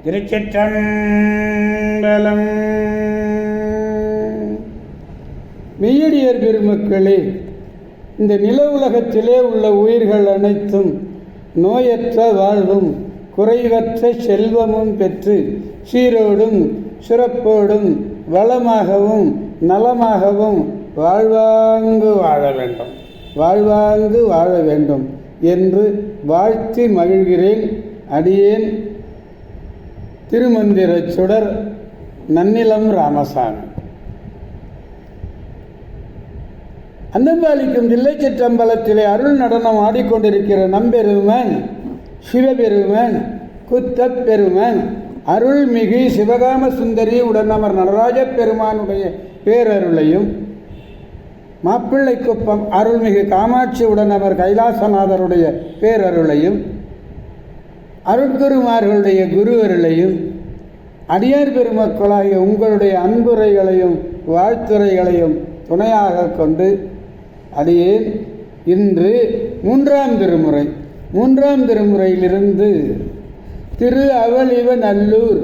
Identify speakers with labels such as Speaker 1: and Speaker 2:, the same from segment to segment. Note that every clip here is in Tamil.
Speaker 1: திருச்சிற்றம்பலம். மெய்யடியர் பெருமக்களே, இந்த நில உலகத்திலே உள்ள உயிர்கள் அனைத்தும் நோயற்ற வாழ்வும் குறைவற்ற செல்வமும் பெற்று சீரோடும் சிறப்போடும் வளமாகவும் நலமாகவும் வாழ்வாங்கு வாழ வேண்டும், வாழ்வாங்கு வாழ வேண்டும் என்று வாழ்த்தி மகிழ்கிறேன். அடியேன் திருமந்திர சுடர் நன்னிலம் ராமசாமி. அன்னம்பாலிக்கும் தில்லைச்சிற்றம்பலத்திலே அருள் நடனம் ஆடிக்கொண்டிருக்கிற நம்பெருமான் சிவபெருமான் குத்தப் பெருமான் அருள்மிகு சிவகாம சுந்தரி உடனமர் நடராஜ பெருமானுடைய பேரருளையும், மாப்பிள்ளை குப்பம் அருள்மிகு காமாட்சி உடனவர் கைலாசநாதருடைய பேரருளையும், அருட்குருமார்களுடைய குருவருளையும், அடியார் பெருமக்களாகிய உங்களுடைய அன்புரைகளையும் வாழ்த்துரைகளையும் துணையாக கொண்டு அடியேன் இன்று மூன்றாம் திருமுறையிலிருந்து திரு அவளிவ நல்லூர்,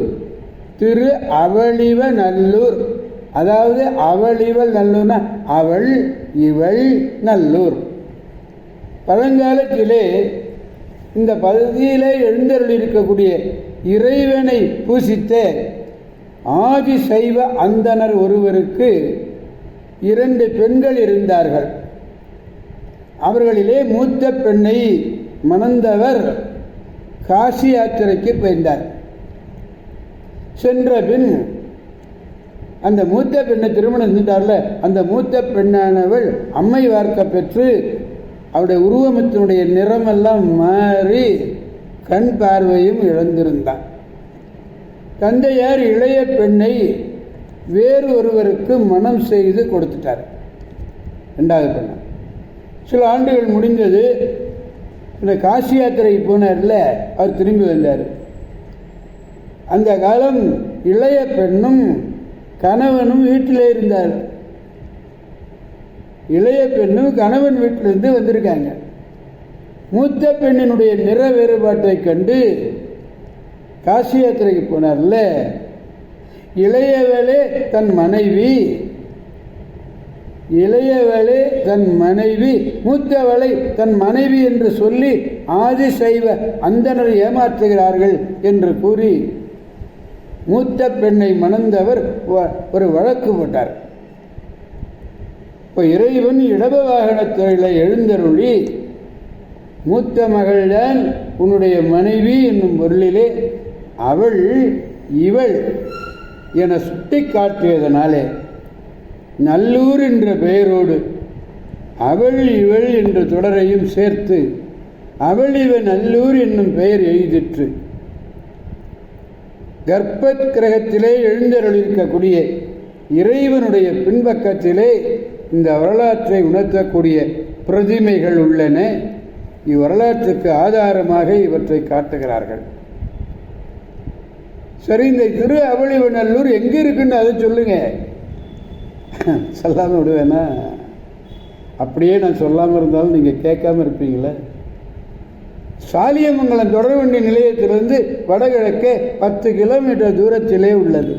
Speaker 1: அதாவது அவளிவள் நல்லூர்னா அவள் இவள் நல்லூர். பழங்காலத்திலே இந்த பகுதியிலே எழுந்தருளிருக்கக்கூடிய இறைவனை பூசித்த ஆதி சைவ அந்தணர் ஒருவருக்கு 2 பெண்கள் இருந்தார்கள். அவர்களிலே மூத்த பெண்ணை மணந்தவர் காசி யாத்திரைக்கு போய்ந்தார். சென்ற பின் அந்த மூத்த பெண்ணை திருமணம் செஞ்சார்ல, அந்த மூத்த பெண்ணானவள் அம்மை வார்க்க பெற்று அவருடைய உருவமத்தினுடைய நிறமெல்லாம் மாறி கண் பார்வையும் இழந்திருந்தார். தந்தையார் இளைய பெண்ணை வேறு ஒருவருக்கு மனம் செய்து கொடுத்துட்டார். 2வது பெண்ணை. சில ஆண்டுகள் முடிந்தது. இந்த காசி யாத்திரைக்கு போனார்ல, அவர் திரும்பி வந்தார். அந்த காலம் இளைய பெண்ணும் கணவனும் வீட்டிலே இருந்தார். இளைய பெண்ணும் கணவன் வீட்டிலிருந்து வந்திருக்காங்க. மூத்த பெண்ணினுடைய நிற வேறுபாட்டை கண்டு காசி யாத்திரைக்கு போனார்ல, இளையவளே தன் மனைவி மூத்தவளை தன் மனைவி என்று சொல்லி ஆதி சைவ அந்தணர் ஏமாற்றுகிறார்கள் என்று கூறி மூத்த பெண்ணை மணந்தவர் ஒரு வழக்கு போட்டார். இப்போ இறைவன் இடப வாகனத்தில் எழுந்தருளி, மூத்த மகள்தான் உன்னுடைய மனைவி என்னும் பொருளிலே அவள் இவள் என சுட்டி காட்டியதனாலே நல்லூர் என்ற பெயரோடு அவள் இவள் என்ற தொடரையும் சேர்த்து அவள் இவ நல்லூர் என்னும் பெயர் எய்திற்று. கர்ப்பத் கிரகத்திலே எழுந்தருளிருக்கக்கூடிய இறைவனுடைய பின்பக்கத்திலே இந்த வரலாற்றை உணர்த்தக்கூடிய பிரதிமைகள் உள்ளன. இவ்வரலாற்றுக்கு ஆதாரமாக இவற்றை காட்டுகிறார்கள். சரி, இந்த திரு அவளிவநல்லூர் எங்கே இருக்குன்னு அதை சொல்லுங்க. சொல்லாமல் விடுவேனா? அப்படியே நான் சொல்லாமல் இருந்தாலும் நீங்கள் கேட்காம இருப்பீங்களே. சாலியமங்கலம் தொடர்வண்டி நிலையத்திலிருந்து வடகிழக்கே 10 கிலோமீட்டர் தூரத்திலே உள்ளது.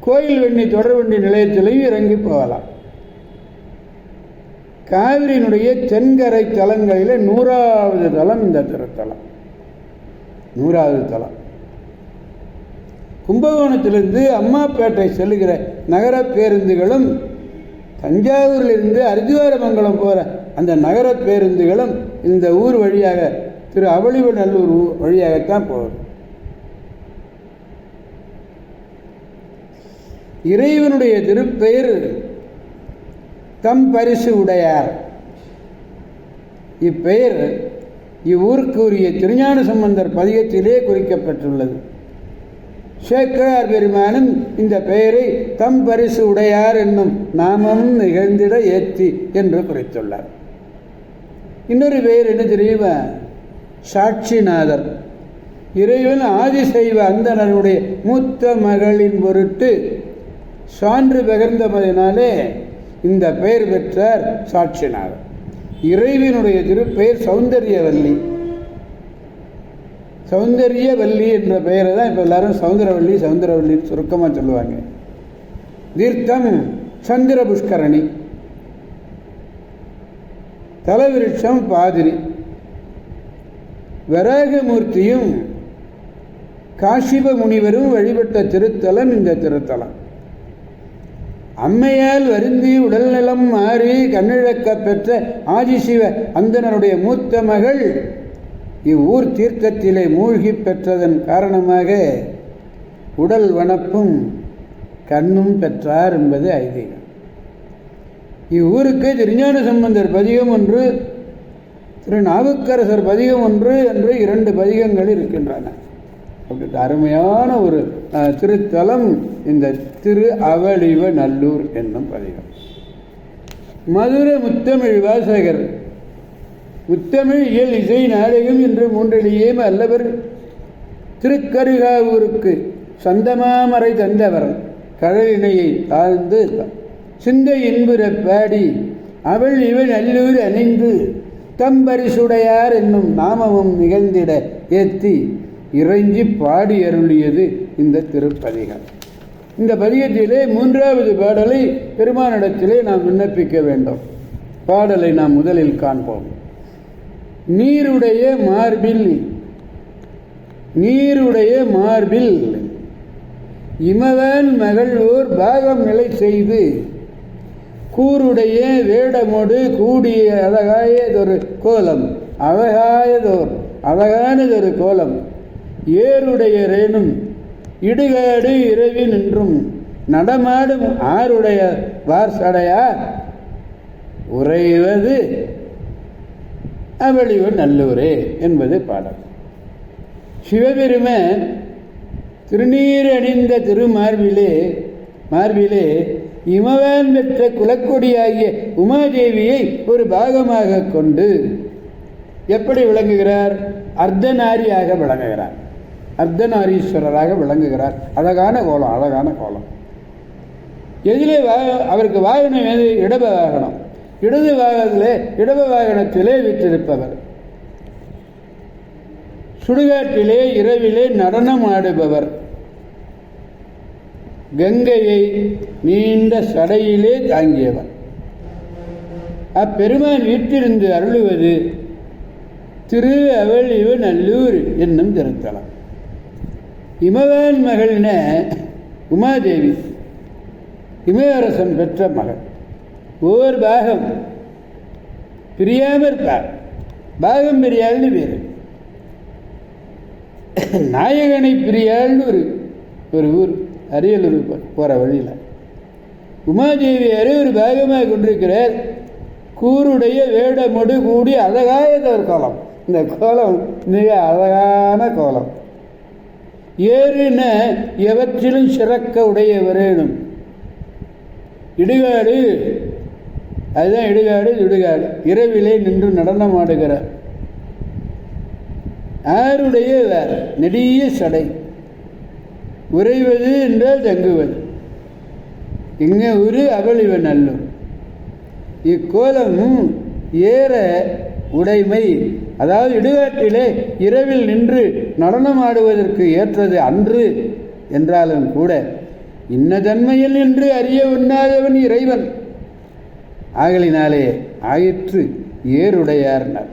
Speaker 1: கோயில்வெண்ணி தொடர்வண்டி நிலையத்திலையும் இறங்கி போகலாம். காவிரியினுடைய தென்கரை தலங்களில் 100வது தலம் இந்த திருத்தலம். 100வது தலம். கும்பகோணத்திலிருந்து அம்மாப்பேட்டை செல்லுகிற நகர பேருந்துகளும், தஞ்சாவூரிலிருந்து அரிஜுவாரமங்கலம் போகிற அந்த நகர பேருந்துகளும் இந்த ஊர் வழியாக திரு அவளிவநல்லூர் வழியாகத்தான் போகுது. இறைவனுடைய திருப்பெயர் தம் பரிசு உடையார். இப்பெயர் இவ்வூருக்கு உரிய திருஞான சம்பந்தர் பதிகத்திலே குறிக்கப்பட்டுள்ளது. சேக்கிழார் பெருமானும் இந்த பெயரை தம் பரிசு உடையார் என்னும் நாமம் நிகழ்ந்திட ஏத்தி என்று குறித்துள்ளார். இன்னொரு பெயர் என்ன தெரியுமா? சாட்சிநாதர். இறைவன் ஆதிசைவ அந்தணருடைய மூத்த மகளின் பொருட்டு சான்று பகிர்ந்தபதினாலே இந்த பெயர் பெற்றார் சாட்சிநாதர். இறைவனுடைய திருப்பெயர் சௌந்தரியவல்லி. சௌந்தரியவல்லி என்ற பெயரை தான் இப்போ எல்லாரும் சௌந்தரவல்லின்னு சுருக்கமாக சொல்லுவாங்க. தீர்த்தம் சந்திர புஷ்கரணி, தலவிருட்சம் பாதிரி, வராகமூர்த்தியும் காசிப முனிவரும் வழிபட்ட திருத்தலம் இந்த திருத்தலம். அம்மையால் வருந்தி உடல்நலம் மாறி கண்ணிழக்க பெற்ற ஆதிசிவ அந்தனருடைய மூத்த மகள் இவ்வூர் தீர்த்தத்திலே மூழ்கி பெற்றதன் காரணமாக உடல் வனப்பும் கண்ணும் பெற்றார் என்பது ஐதீகம். இவ்வூருக்கு திருஞான சம்பந்தர் பதிகம் ஒன்று, திருநாவுக்கரசர் பதிகம் ஒன்று என்று 2 பதிகங்கள் இருக்கின்றன. அருமையான ஒரு திருத்தலம் இந்த திரு அவளிவ நல்லூர் என்னும் பதிகம். மதுரை முத்தமிழ் வாசகர் முத்தமிழ் இயல் இசை நாடகம் என்று 3 அல்லவர் திருக்கருகாவூருக்கு சந்தமாமரை தந்தவர் கடலினையை தாழ்ந்து சிந்தை இன்புற பாடி அவள் இவ நல்லூர் அணிந்து தம்பரிசுடையார் என்னும் நாமமும் நிகழ்ந்திட ஏத்தி இறைஞ்சி பாடி அருளியது இந்த திருப்பதிகம். இந்த பதிகத்திலே 3வது பாடலை பெருமானிடத்திலே நாம் விண்ணப்பிக்க வேண்டும். பாடலை நாம் முதலில் காண்போம். நீருடைய மார்பில் இமவன் மகள்வோர் பாகம் நிலை செய்து கூருடைய வேடமோடு கூடிய அழகாயதொரு கோலம், அழகானதொரு கோலம் ஏருடைய ரேனும் இடுகாடு இரவி நின்றும் நடமாடும் ஆருடைய வார்சடையார் உறைவது அவளிவ நல்லூரே என்பது பாடல். சிவபெருமான் திருநீர் அணிந்த மார்பிலே இமவான் பெற்ற குலக்கொடியாகிய உமாதேவியை ஒரு பாகமாக கொண்டு எப்படி விளங்குகிறார்? அர்த்தநாரியாக விளங்குகிறார், அர்த்தநாரீஸ்வரராக விளங்குகிறார். அழகான கோலம். எதிலே அவருக்கு வாகனம் எது? இடப வாகனம். இடப வாகனத்திலே விற்றிருப்பவர். சுடுகாட்டிலே இரவிலே நடனம் ஆடுபவர். கங்கையை நீண்ட சடையிலே தாங்கியவர். அப்பெருமான் வீட்டிலிருந்து அருளுவது திரு அவளிவ நல்லூர் என்னும் திருத்தலம். இமவான் மகள்ன உமாதேவி இமயரசன் பெற்ற மகள். ஓர் பாகம் பிரியாமற் பாகம் பிரியாள்னு பேரு. நாயகனை பிரியாள்னு ஒரு ஊர் அரியலூர் போற வழியில் உமாதேவியாரை ஒரு பாகமாக கொண்டிருக்கிறார். கூருடைய வேடமொடு கூடி அழகாயதொரு கோலம். இந்த கோலம் மிக அழகான கோலம். ஏறுன எவற்றிலும் சிறக்க உடையவரேனும் இடுகாடு, அதுதான் இடுகாடு இரவிலே நின்று நடனம் ஆடுகிறார். ஆருடைய நெடிய சடை உறைவது என்றால் தங்குவது. இங்க ஒரு அவளிவ நல்லூர். இக்கோலம் ஏற உடைமை, அதாவது இடுகாட்டிலே இரவில் நின்று நடனம் ஆடுவதற்கு ஏற்றது அன்று என்றாலும் கூட இன்ன தன்மையில் நின்று அறிய உண்ணாதவன் இறைவன் ஆகலினாலே ஆயிற்று ஏறுடையார்னார்.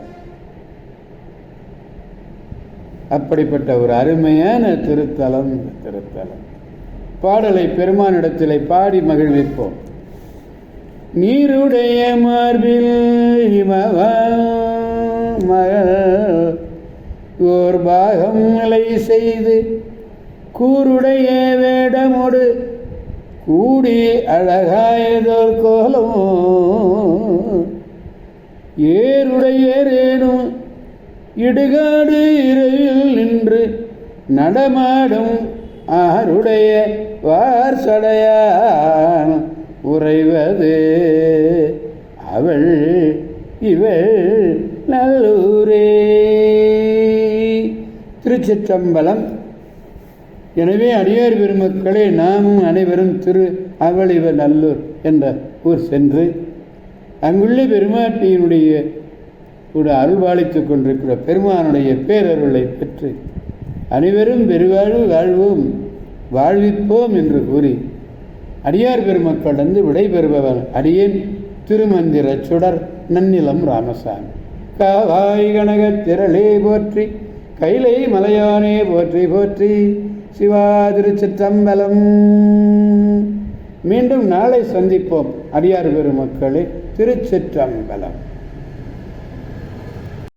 Speaker 1: அப்படிப்பட்ட ஒரு அருமையான திருத்தலம். பாடலை பெருமானிடத்திலே பாடி மகிழ்விப்போம். நீருடைய மார்பில் ஓர் பாகம் நிலை செய்து கூருடைய வேடமோடு கூடி அழகாயதோர் கோலம் ஏருடைய ரேணும் இடுகாடு இரவில் நின்று நடமாடும் ஆருடைய வார்சடையான் உறைவது அவள் இவள் நல்லூரே. திருச்சிற்றம்பலம். எனவே அடியார் பெருமக்களே, நாமும் அனைவரும் திரு அவளிவ நல்லூர் என்ற ஊர் சென்று அங்குள்ள பெருமாட்டியினுடைய கூட அருள்பாலித்துக் கொண்டிருக்கிற பெருமானுடைய பேரருளை பெற்று அனைவரும் பெருவாழ்வு வாழ்வோம் வாழ்விப்போம் என்று கூறி அடியார் பெருமக்கள் வந்து விடைபெறுபவர் அடியேன் திருமந்திர சுடர் நன்னிலம் ராமசாமி. காவாய் கனகத் திரளே போற்றி, கைலை மலையானே போற்றி போற்றி, சிவா திருச்சிற்றம்பலம். மீண்டும் நாளை சந்திப்போம் அடியார் பெருமக்களே. திருச்சிற்றம்பலம்.